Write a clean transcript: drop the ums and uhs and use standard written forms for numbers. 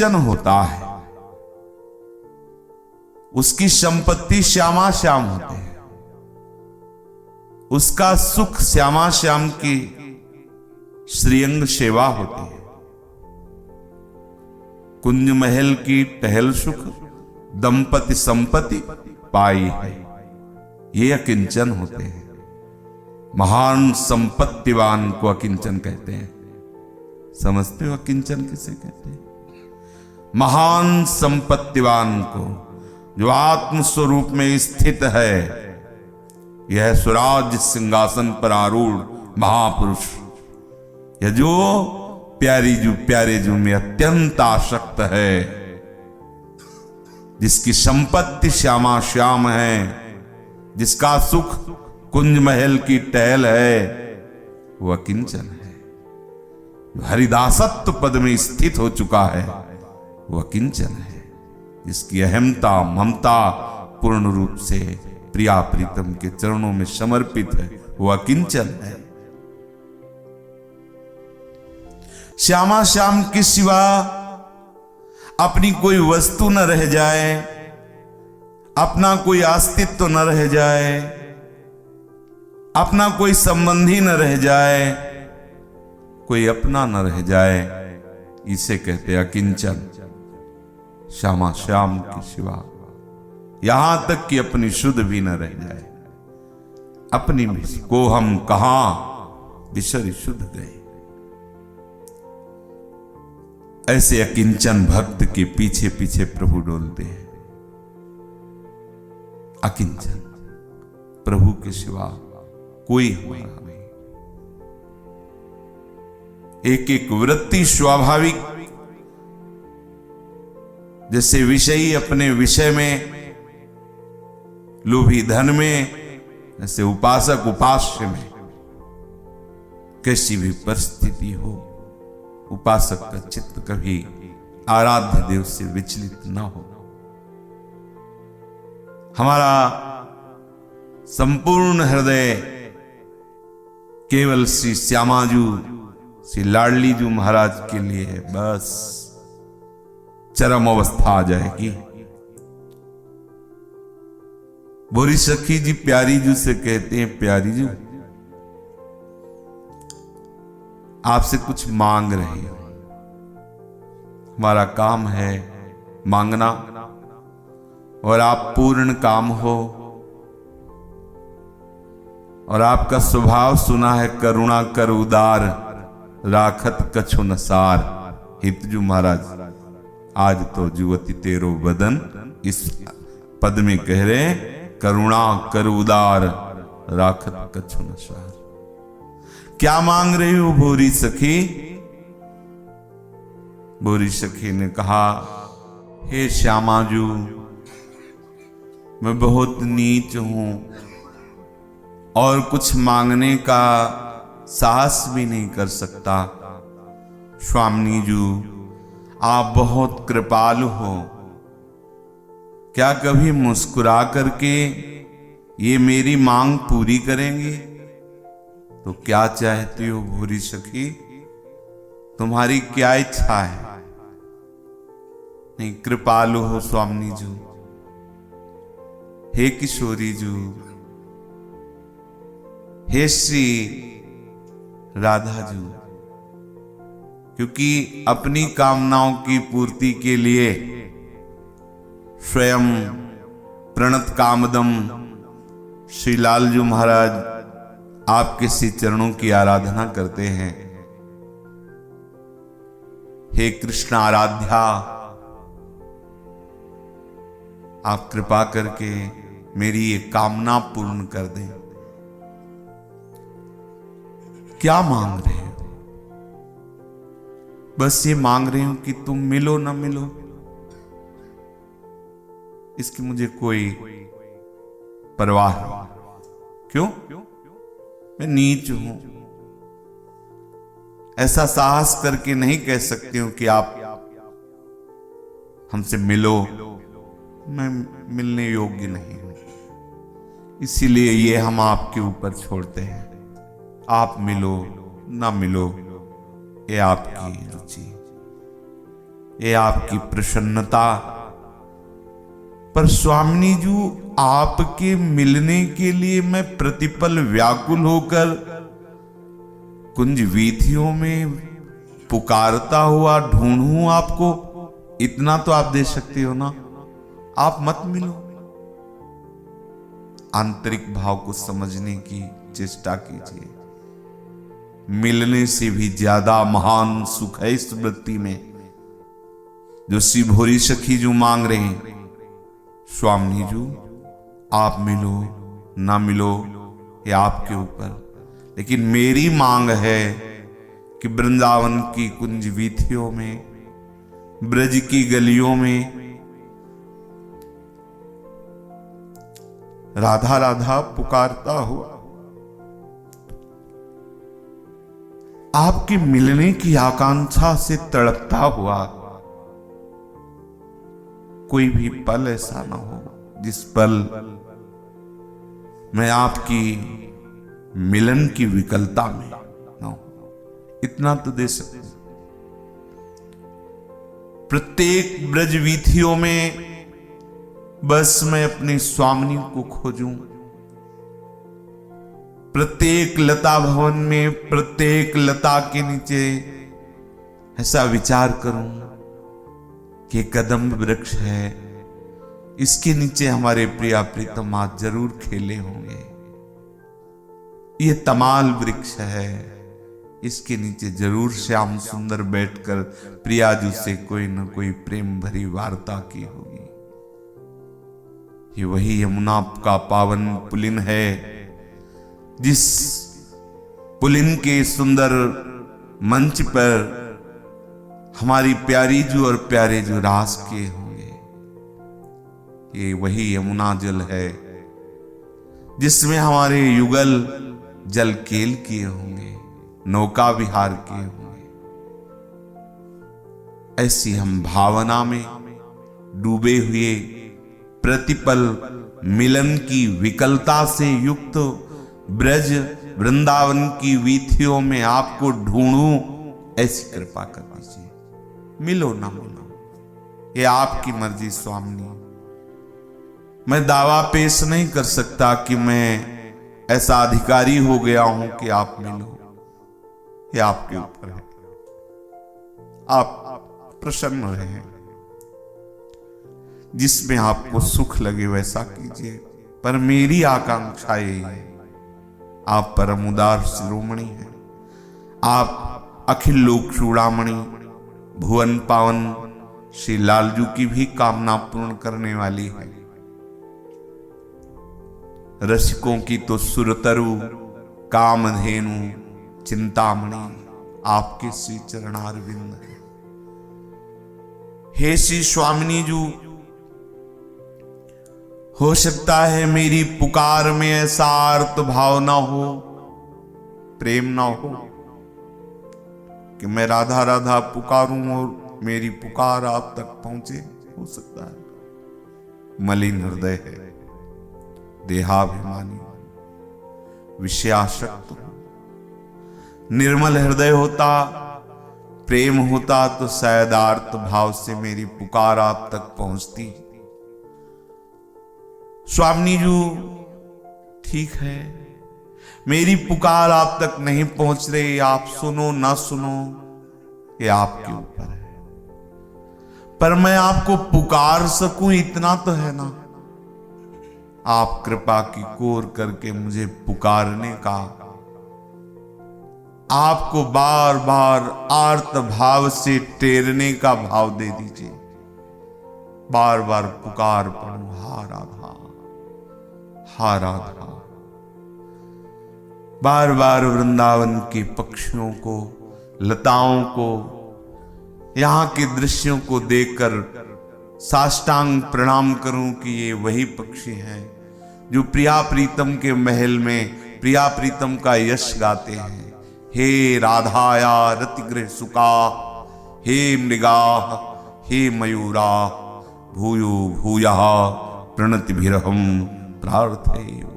जन होता है उसकी संपत्ति श्यामा श्याम होते हैं, उसका सुख श्यामा श्याम की श्रीअंग सेवा होती है। कुंज महल की टहल सुख दंपति संपत्ति पाई है, ये अकिंचन होते हैं। महान संपत्तिवान को अकिंचन कहते हैं। समझते हो अकिंचन किसे कहते हैं? महान संपत्तिवान को, जो आत्म स्वरूप में स्थित है, यह स्वराज सिंहासन पर आरूढ़ महापुरुष, यह जो प्यारे जू में अत्यंत आसक्त है, जिसकी संपत्ति श्यामा श्याम है, जिसका सुख कुंज महल की टहल है, वो अकिंचन है। जो हरिदासत्व पद में स्थित हो चुका है, वो अकिंचन है। जिसकी अहमता ममता पूर्ण रूप से प्रिया प्रीतम के चरणों में समर्पित है, वो अकिंचन है। श्यामा श्याम के सिवा अपनी कोई वस्तु न रह जाए, अपना कोई अस्तित्व न रह जाए, अपना कोई संबंधी न रह जाए, कोई अपना न रह जाए, इसे कहते अकिंचन। श्यामा श्याम के सिवा यहां तक कि अपनी शुद्ध भी न रह जाए, अपनी भी को हम कहां बिसरी शुद्ध गए। ऐसे अकिंचन भक्त के पीछे पीछे प्रभु डोलते हैं। अकिंचन, प्रभु के सिवा कोई हमारा नहीं। एक एक वृत्ति स्वाभाविक, जैसे विषयी अपने विषय में, लोभी धन में, जैसे उपासक उपास्य में। कैसी भी परिस्थिति हो, उपासक का चित्त कभी आराध्य देव से विचलित ना हो। हमारा संपूर्ण हृदय केवल श्री श्यामाजू, श्री लाडलीजू महाराज के लिए है। बस चरम अवस्था आ जाएगी। बोरी सखी जी प्यारी जू से कहते हैं, प्यारी जू आपसे कुछ मांग रही हो। हमारा काम है मांगना, और आप पूर्ण काम हो, और आपका स्वभाव सुना है करुणा कर उदार, राखत कछु नसार। हितजू महाराज आज तो जुवती तेरो बदन, इस पद में कह रहे करुणा कर उदार, राखत कछु नसार। क्या मांग रही हो भोरी सखी? भोरी सखी ने कहा, हे श्यामाजू, मैं बहुत नीच हूं और कुछ मांगने का साहस भी नहीं कर सकता। स्वामी जू, आप बहुत कृपालु हो, क्या कभी मुस्कुरा करके ये मेरी मांग पूरी करेंगे? तो क्या चाहती हो भूरी सखी? तुम्हारी क्या इच्छा है? नहीं, कृपालु हो स्वामी जू। हे किशोरी जू, हे श्री राधा जू, क्योंकि अपनी कामनाओं की पूर्ति के लिए स्वयं प्रणत कामदम श्री लालजू महाराज आपके श्री चरणों की आराधना करते हैं। हे कृष्ण आराध्या, आप कृपा करके मेरी ये कामना पूर्ण कर दें। क्या मांग रहे हो? बस ये मांग रही हूं कि तुम मिलो ना मिलो, इसकी मुझे कोई परवाह नहीं। क्यों? मैं नीच हूं, ऐसा साहस करके नहीं कह सकती हूं कि आप हमसे मिलो। मैं मिलने योग्य नहीं हूं, इसीलिए ये हम आपके ऊपर छोड़ते हैं। आप मिलो ना मिलो, ये आपकी रुचि, ये आपकी प्रसन्नता। पर स्वामिनी जी, आपके मिलने के लिए मैं प्रतिपल व्याकुल होकर कुंज वीथियों में पुकारता हुआ ढूंढूं आपको, इतना तो आप दे सकते हो ना। आप मत मिलो। आंतरिक भाव को समझने की चेष्टा कीजिए। मिलने से भी ज्यादा महान सुख है इस वृत्ति में, जो श्री भोरी सखी जो मांग रहे हैं। स्वामी जी, आप मिलो ना मिलो ये आपके ऊपर, लेकिन मेरी मांग है कि वृंदावन की कुंज वीथियों में, ब्रज की गलियों में राधा राधा पुकारता हुआ आपके मिलने की आकांक्षा से तड़पता हुआ कोई भी पल ऐसा ना हो जिस पल मैं आपकी मिलन की विकलता में ना हो। इतना तो दे सकते। प्रत्येक ब्रज वीथियों में बस मैं अपने स्वामिनी को खोजूं। प्रत्येक लता भवन में, प्रत्येक लता के नीचे ऐसा विचार करूं कि कदम्ब वृक्ष है, इसके नीचे हमारे प्रिया प्रीतम आज जरूर खेले होंगे। ये तमाल वृक्ष है, इसके नीचे जरूर श्याम सुंदर बैठकर प्रियाजू से कोई न कोई प्रेम भरी वार्ता की होगी। ये वही यमुना का पावन पुलिन है, जिस पुलिन के सुंदर मंच पर हमारी प्यारी जू और प्यारे जू रास किए होंगे। ये वही यमुना जल है जिसमें हमारे युगल जल केल किए होंगे, नौका विहार किए होंगे। ऐसी हम भावना में डूबे हुए प्रतिपल मिलन की विकलता से युक्त ब्रज वृंदावन की वीथियों में आपको ढूंढूं, ऐसी कृपा कर दीजिए। मिलो ना मिलो ये आपकी मर्जी स्वामी। मैं दावा पेश नहीं कर सकता कि मैं ऐसा अधिकारी हो गया हूं कि आप मिलो। ये आपके ऊपर है, आप प्रसन्न रहे, जिसमें आपको सुख लगे वैसा कीजिए। पर मेरी आकांक्षा यही है, आप परम उदार शिरोमणि हैं, आप अखिल लोक चूड़ामणि भुवन पावन श्री लालजू की भी कामना पूर्ण करने वाली है। रसिकों की तो सुरतरु कामधेनु चिंतामणि आपके श्री चरणारविंद है। हे श्री स्वामिनी जू, हो सकता है मेरी पुकार में ऐसा आर्त भाव ना हो, प्रेम ना हो कि मैं राधा राधा पुकारूं और मेरी पुकार आप तक पहुंचे। हो सकता है मलिन हृदय है, देहाभिमानी, विषयासक्त। निर्मल हृदय होता, प्रेम होता तो शायद आर्त भाव से मेरी पुकार आप तक पहुंचती। स्वामी जी, ठीक है, मेरी पुकार आप तक नहीं पहुंच रही, आप सुनो ना सुनो ये आपके ऊपर है। पर मैं आपको पुकार सकूं इतना तो है ना। आप कृपा की कोर करके मुझे पुकारने का, आपको बार बार आर्त भाव से टेरने का भाव दे दीजिए। बार बार पुकार पड़ू, हा राधा हा राधा। बार बार वृंदावन के पक्षियों को, लताओं को, यहां के दृश्यों को देखकर साष्टांग प्रणाम करूं कि ये वही पक्षी हैं जो प्रिया प्रीतम के महल में प्रिया प्रीतम का यश गाते हैं। हे राधाया रतिगृह सुका, हे मृगा, हे मयूरा, भूयो भूया प्रणतिभिरहम प्रार्थये।